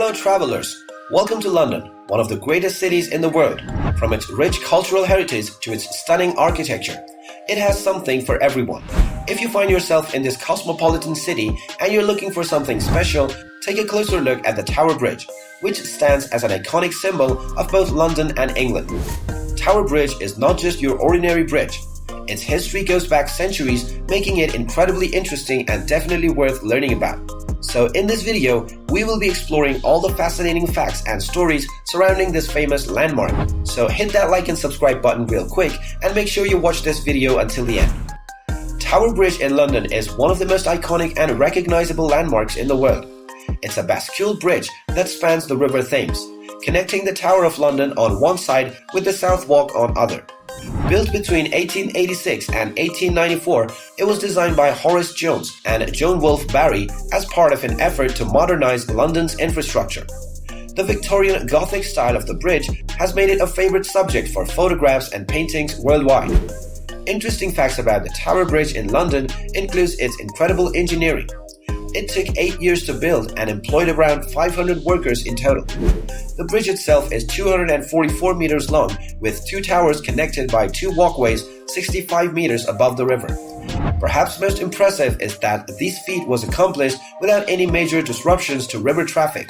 Hello travelers, welcome to London, one of the greatest cities in the world. From its rich cultural heritage to its stunning architecture, it has something for everyone. If you find yourself in this cosmopolitan city and you're looking for something special, take a closer look at the Tower Bridge, which stands as an iconic symbol of both London and England. Tower Bridge is not just your ordinary bridge. Its history goes back centuries, making it incredibly interesting and definitely worth learning about. So in this video, we will be exploring all the fascinating facts and stories surrounding this famous landmark. So hit that like and subscribe button real quick and make sure you watch this video until the end. Tower Bridge in London is one of the most iconic and recognizable landmarks in the world. It's a bascule bridge that spans the River Thames, connecting the Tower of London on one side with the South Walk on other. Built between 1886 and 1894, it was designed by Horace Jones and Joan Wolfe Barry as part of an effort to modernize London's infrastructure. The Victorian Gothic style of the bridge has made it a favorite subject for photographs and paintings worldwide. Interesting facts about the Tower Bridge in London includes its incredible engineering. It took 8 years to build and employed around 500 workers in total. The bridge itself is 244 meters long, with two towers connected by two walkways 65 meters above the river. Perhaps most impressive is that this feat was accomplished without any major disruptions to river traffic,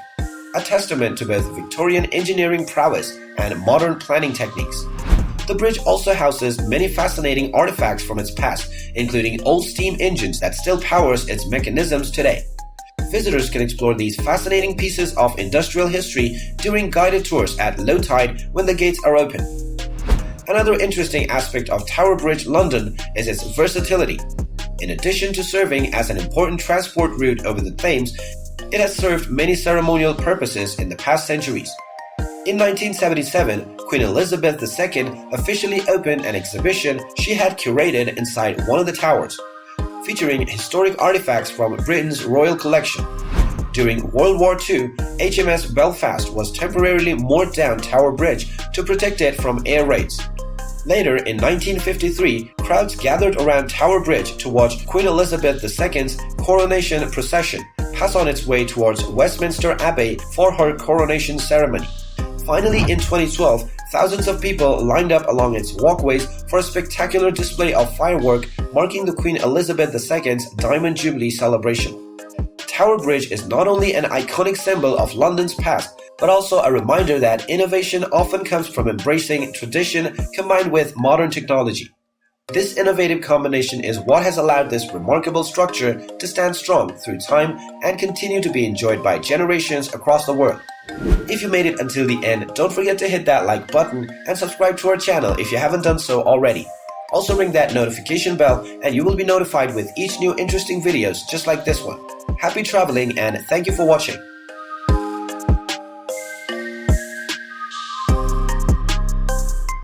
a testament to both Victorian engineering prowess and modern planning techniques. The bridge also houses many fascinating artifacts from its past, including old steam engines that still powers its mechanisms today. Visitors can explore these fascinating pieces of industrial history during guided tours at low tide when the gates are open. Another interesting aspect of Tower Bridge London is its versatility. In addition to serving as an important transport route over the Thames, it has served many ceremonial purposes in the past centuries. In 1977, Queen Elizabeth II officially opened an exhibition she had curated inside one of the towers, featuring historic artifacts from Britain's royal collection. During World War II, HMS Belfast was temporarily moored down Tower Bridge to protect it from air raids. Later, in 1953, crowds gathered around Tower Bridge to watch Queen Elizabeth II's coronation procession pass on its way towards Westminster Abbey for her coronation ceremony. Finally, in 2012, thousands of people lined up along its walkways for a spectacular display of fireworks marking the Queen Elizabeth II's Diamond Jubilee celebration. Tower Bridge is not only an iconic symbol of London's past, but also a reminder that innovation often comes from embracing tradition combined with modern technology. This innovative combination is what has allowed this remarkable structure to stand strong through time and continue to be enjoyed by generations across the world. If you made it until the end, don't forget to hit that like button and subscribe to our channel if you haven't done so already. Also ring that notification bell and you will be notified with each new interesting videos just like this one. Happy traveling and thank you for watching.